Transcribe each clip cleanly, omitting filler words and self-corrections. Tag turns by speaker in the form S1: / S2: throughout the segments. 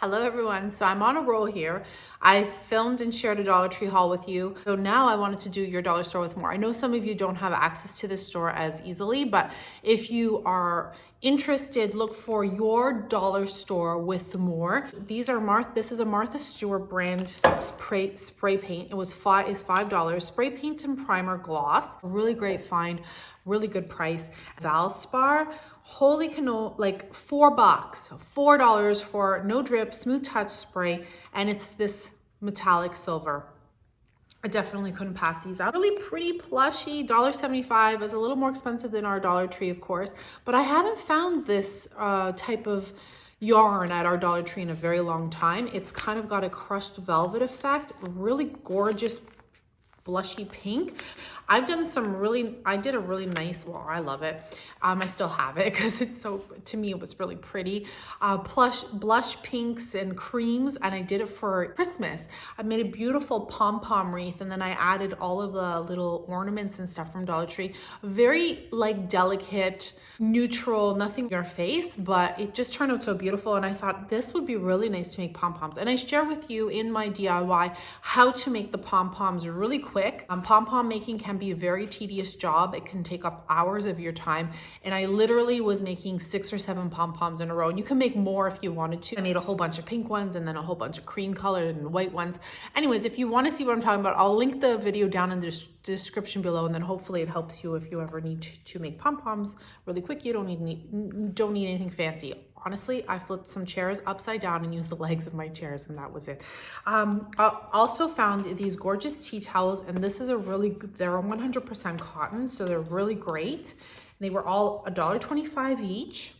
S1: Hello everyone, so I'm on a roll here. I filmed and shared a Dollar Tree haul with you. So now I wanted to do your dollar store with more. I know some of you don't have access to this store as easily, but if you are interested, look for your dollar store with more. This is a Martha Stewart brand spray paint. It's $5. Spray paint and primer gloss. Really great find, really good price. Valspar. Holy canoe, like $4 for no drip, smooth touch spray, and it's this metallic silver. I definitely couldn't pass these out. Really pretty plushy, $1.75. Is a little more expensive than our Dollar Tree, of course, but I haven't found this type of yarn at our Dollar Tree in a very long time. It's kind of got a crushed velvet effect, really gorgeous blushy pink. I did a really nice, well, I love it. I still have it because it's so, to me, it was really pretty. Blush pinks and creams, and I did it for Christmas. I made a beautiful pom-pom wreath, and then I added all of the little ornaments and stuff from Dollar Tree. Very like delicate, neutral, nothing in your face, but it just turned out so beautiful, and I thought this would be really nice to make pom-poms. And I share with you in my DIY how to make the pom-poms really quick. Pom-pom making can be a very tedious job. It can take up hours of your time. And I literally was making 6 or 7 pom-poms in a row. And you can make more if you wanted to. I made a whole bunch of pink ones and then a whole bunch of cream colored and white ones. Anyways, if you want to see what I'm talking about, I'll link the video down in the description below, and then hopefully it helps you if you ever need to make pom-poms really quick. You don't need anything fancy. Honestly, I flipped some chairs upside down and used the legs of my chairs, and that was it. I also found these gorgeous tea towels, and this is they're 100% cotton, so they're really great. They were all $1.25 each.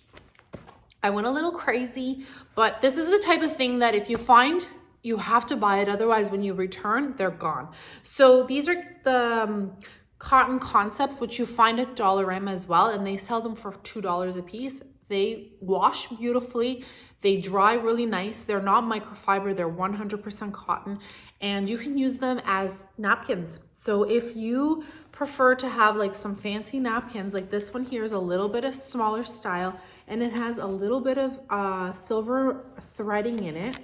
S1: I went a little crazy, but this is the type of thing that if you find, you have to buy it. Otherwise, when you return, they're gone. So these are the cotton concepts, which you find at Dollarama as well, and they sell them for $2 a piece. They wash beautifully. They dry really nice. They're not microfiber. They're 100% cotton, and you can use them as napkins. So if you prefer to have like some fancy napkins, like this one here is a little bit of smaller style, and it has a little bit of silver threading in it.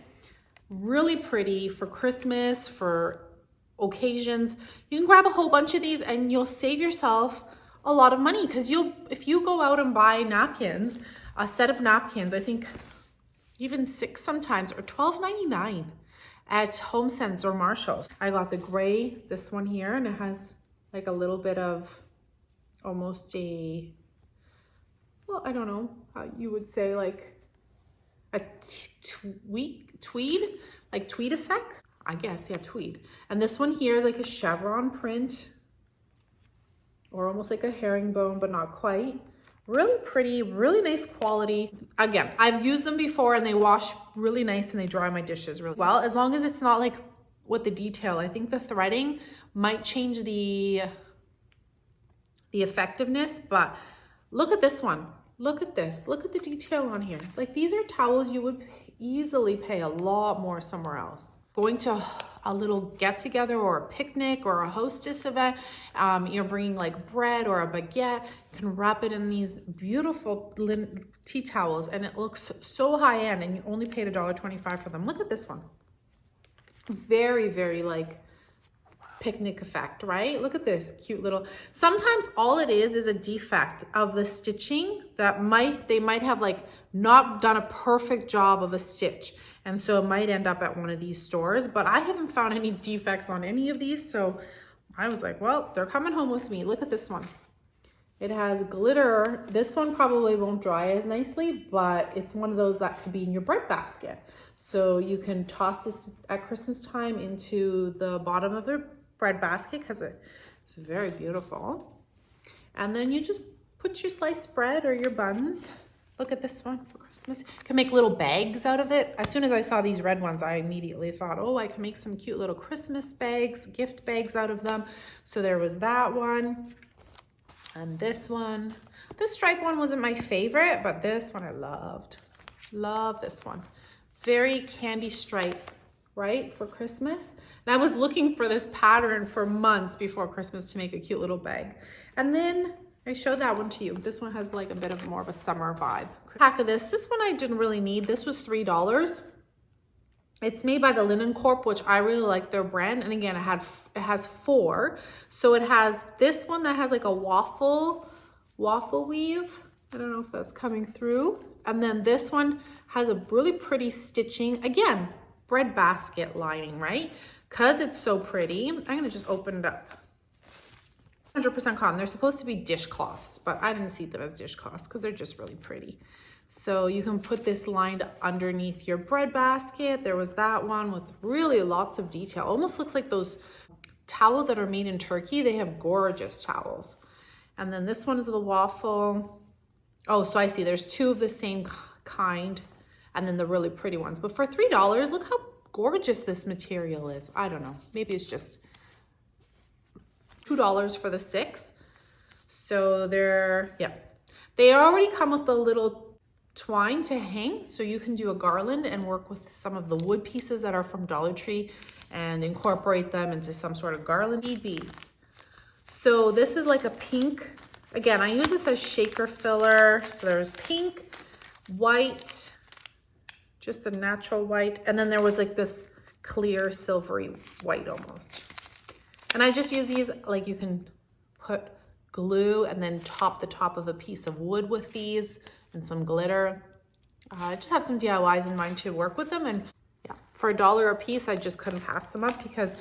S1: Really pretty for Christmas, for occasions. You can grab a whole bunch of these and you'll save yourself a lot of money, because if you go out and buy napkins, a set of napkins, I think even 6 sometimes, or $12.99 at HomeSense or Marshalls. I got the gray, this one here, and it has like a little bit of almost a, well, I don't know how you would say, like a tweed, like tweed effect, I guess, yeah, tweed. And this one here is like a chevron print, or almost like a herringbone, but not quite. Really pretty, really nice quality. Again, I've used them before and they wash really nice and they dry my dishes really well, as long as it's not like with the detail. I think the threading might change the effectiveness, but look at this one. Look at this. Look at the detail on here. Like, these are towels you would easily pay a lot more somewhere else. Going to a little get together or a picnic or a hostess event, you're bringing like bread or a baguette, you can wrap it in these beautiful tea towels, and it looks so high end, and you only paid $1.25 for them. Look at this one. Very, very like picnic effect, right? Look at this cute little, sometimes all it is a defect of the stitching that they might have like not done a perfect job of a stitch, and so it might end up at one of these stores. But I haven't found any defects on any of these, so I was like, well, they're coming home with me. Look at this one. It has glitter. This one probably won't dry as nicely, but it's one of those that could be in your bread basket, so you can toss this at Christmas time into the bottom of your bread basket, because it's very beautiful. And then you just put your sliced bread or your buns. Look at this one for Christmas. You can make little bags out of it. As soon as I saw these red ones, I immediately thought, oh, I can make some cute little Christmas bags, gift bags out of them. So there was that one and this one. This stripe one wasn't my favorite, but this one I loved. Love this one. Very candy stripe, right, for Christmas. And I was looking for this pattern for months before Christmas to make a cute little bag. And then I showed that one to you. This one has like a bit of more of a summer vibe. Pack of this one I didn't really need. This was $3. It's made by the Linen Corp, which I really like their brand. And again, it has 4. So it has this one that has like a waffle weave. I don't know if that's coming through. And then this one has a really pretty stitching. Again, bread basket lining, right? Because it's so pretty. I'm going to just open it up. 100% cotton. They're supposed to be dishcloths, but I didn't see them as dishcloths because they're just really pretty. So you can put this lined underneath your bread basket. There was that one with really lots of detail. Almost looks like those towels that are made in Turkey. They have gorgeous towels. And then this one is the waffle. Oh, so I see there's 2 of the same kind and then the really pretty ones. But for $3, look how gorgeous this material is. I don't know. Maybe it's just $2 for the 6. So they already come with the little twine to hang, so you can do a garland and work with some of the wood pieces that are from Dollar Tree and incorporate them into some sort of garland. Beads. So this is like a pink. Again, I use this as shaker filler. So there's pink, white, just a natural white, and then there was like this clear silvery white almost. And I just use these, like you can put glue and then top the top of a piece of wood with these and some glitter. I just have some DIYs in mind to work with them, and yeah, for $1 a piece, I just couldn't pass them up because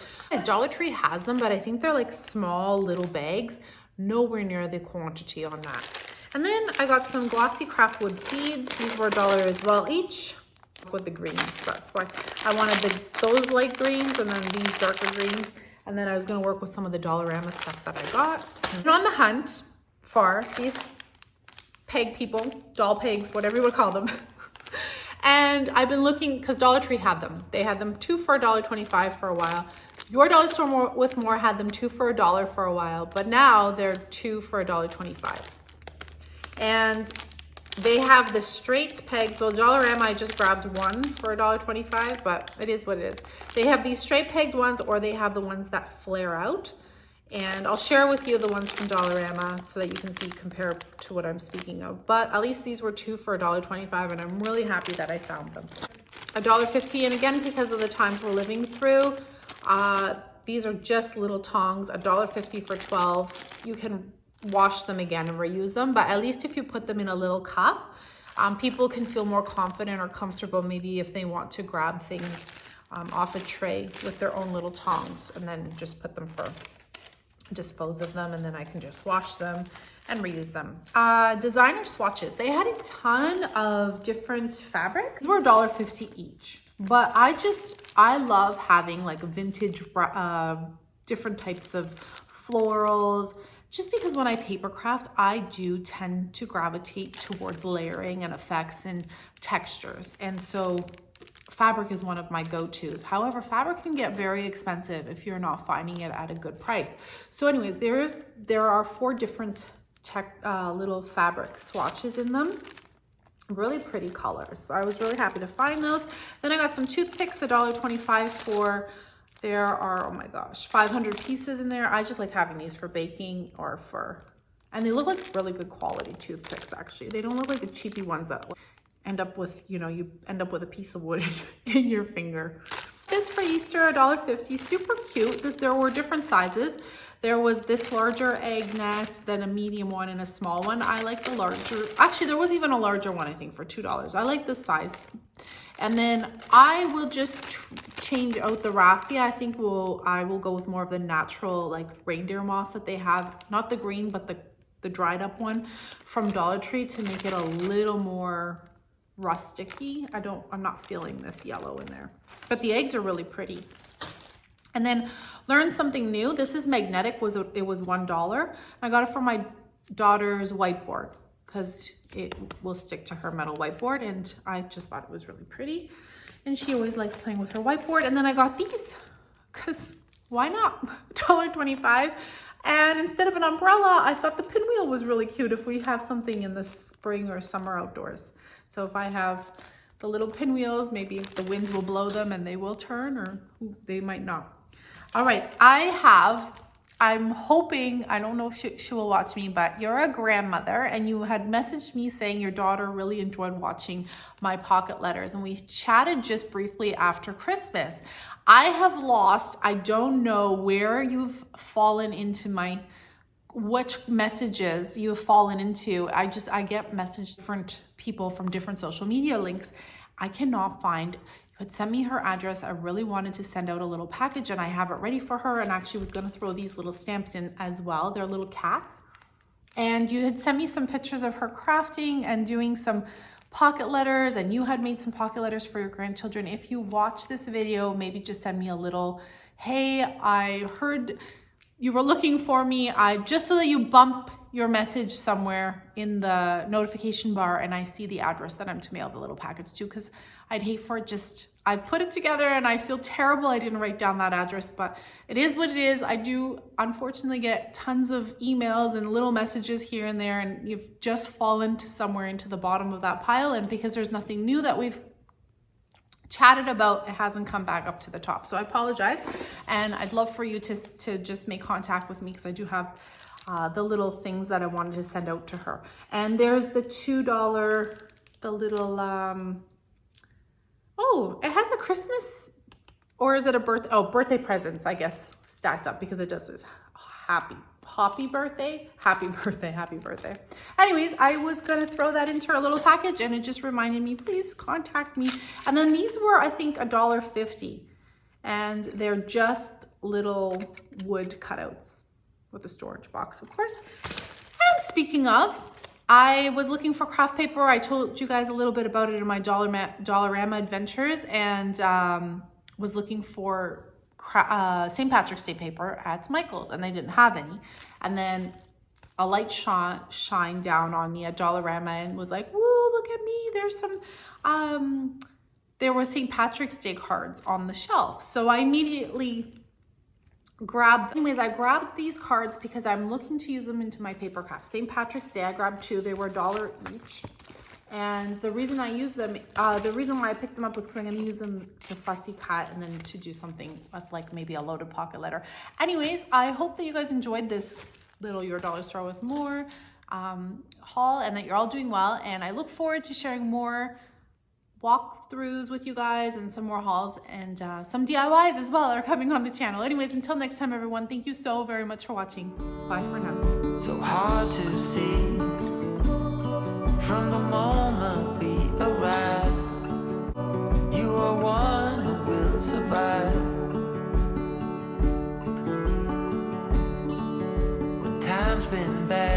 S1: Dollar Tree has them, but I think they're like small little bags, nowhere near the quantity on that. And then I got some glossy craft wood beads. These were $1 as well each with the greens. That's why I wanted those light greens and then these darker greens. And then I was gonna work with some of the Dollarama stuff that I got. I'm on the hunt for these peg people, doll pegs, whatever you would call them. And I've been looking, because Dollar Tree had them. They had them 2 for $1.25 for a while. Your dollar store with more had them 2 for $1 for a while, but now they're 2 for $1.25. And they have the straight pegs. So Dollarama, I just grabbed 1 for $1.25, but it is what it is. They have these straight pegged ones, or they have the ones that flare out. And I'll share with you the ones from Dollarama so that you can see, compare to what I'm speaking of. But at least these were 2 for $1.25, and I'm really happy that I found them. $1.50, and again, because of the times we're living through, these are just little tongs, $1.50 for 12. You can wash them again and reuse them, but at least if you put them in a little cup, people can feel more confident or comfortable maybe if they want to grab things off a tray with their own little tongs, and then just put them for dispose of them, and then I can just wash them and reuse them. Designer swatches, they had a ton of different fabrics. These were $1.50 each, but I love having like vintage different types of florals, just because when I paper craft, I do tend to gravitate towards layering and effects and textures, and so fabric is one of my go-tos. However, fabric can get very expensive if you're not finding it at a good price. So anyways, there are 4 different little fabric swatches in them. Really pretty colors. So I was really happy to find those. Then I got some toothpicks, $1.25 for, there are, oh my gosh, 500 pieces in there. I just like having these for baking or for, and they look like really good quality toothpicks actually. They don't look like the cheapy ones that end up with, you end up with a piece of wood in your finger. This for Easter, $1.50, super cute. There were different sizes. There was this larger egg nest, then a medium one and a small one. I like the larger, actually there was even a larger one I think for $2. I like this size. And then I will just change out the raffia. I think I will go with more of the natural like reindeer moss that they have, not the green, but the dried up one from Dollar Tree to make it a little more rusticy. I'm not feeling this yellow in there, but the eggs are really pretty. And then learn something new. This is magnetic, it was $1. I got it for my daughter's whiteboard because it will stick to her metal whiteboard, and I just thought it was really pretty, and she always likes playing with her whiteboard. And then I got these because why not? $1.25. And instead of an umbrella, I thought the pinwheel was really cute if we have something in the spring or summer outdoors. So if I have the little pinwheels, maybe the wind will blow them and they will turn, or they might not. All right, I have I'm hoping, I don't know if she will watch me, but you're a grandmother and you had messaged me saying your daughter really enjoyed watching my pocket letters, and we chatted just briefly after Christmas. I have lost, I don't know where you've fallen into which messages you've fallen into. I get messages different people from different social media links. I cannot find. But send me her address. I really wanted to send out a little package and I have it ready for her, and actually was going to throw these little stamps in as well. They're little cats. And you had sent me some pictures of her crafting and doing some pocket letters, and you had made some pocket letters for your grandchildren. If you watch this video, maybe just send me a little, hey, I heard you were looking for me. Just so that you bump your message somewhere in the notification bar and I see the address that I'm to mail the little package to, because I'd hate for it I put it together and I feel terrible I didn't write down that address, but it is what it is. I do unfortunately get tons of emails and little messages here and there, and you've just fallen to somewhere into the bottom of that pile, and because there's nothing new that we've chatted about, it hasn't come back up to the top. So I apologize, and I'd love for you to just make contact with me, because I do have the little things that I wanted to send out to her. And there's the $2, the little, oh, it has a Christmas, or is it a birthday presents, I guess, stacked up, because it does this happy birthday. Anyways, I was gonna throw that into her little package, and it just reminded me, please contact me. And then these were, I think, $1.50, and they're just little wood cutouts with a storage box, of course. And speaking of, I was looking for craft paper. I told you guys a little bit about it in my Dollarama adventures, and was looking for St. Patrick's Day paper at Michael's, and they didn't have any. And then a light shined down on me at Dollarama and was like, woo, look at me. There's some, there was St. Patrick's Day cards on the shelf. So I immediately grabbed these cards because I'm looking to use them into my paper craft. St. Patrick's Day, I grabbed 2. They were $1 each. And the reason I use them, the reason why I picked them up was because I'm going to use them to fussy cut and then to do something with like maybe a loaded pocket letter. Anyways, I hope that you guys enjoyed this little Your Dollar Store with More haul, and that you're all doing well. And I look forward to sharing more walkthroughs with you guys and some more hauls, and some DIYs as well are coming on the channel. Anyways, until next time, everyone, thank you so very much for watching. Bye for now.
S2: So hard to see from the moment we arrive. You are one who will survive when time's been bad.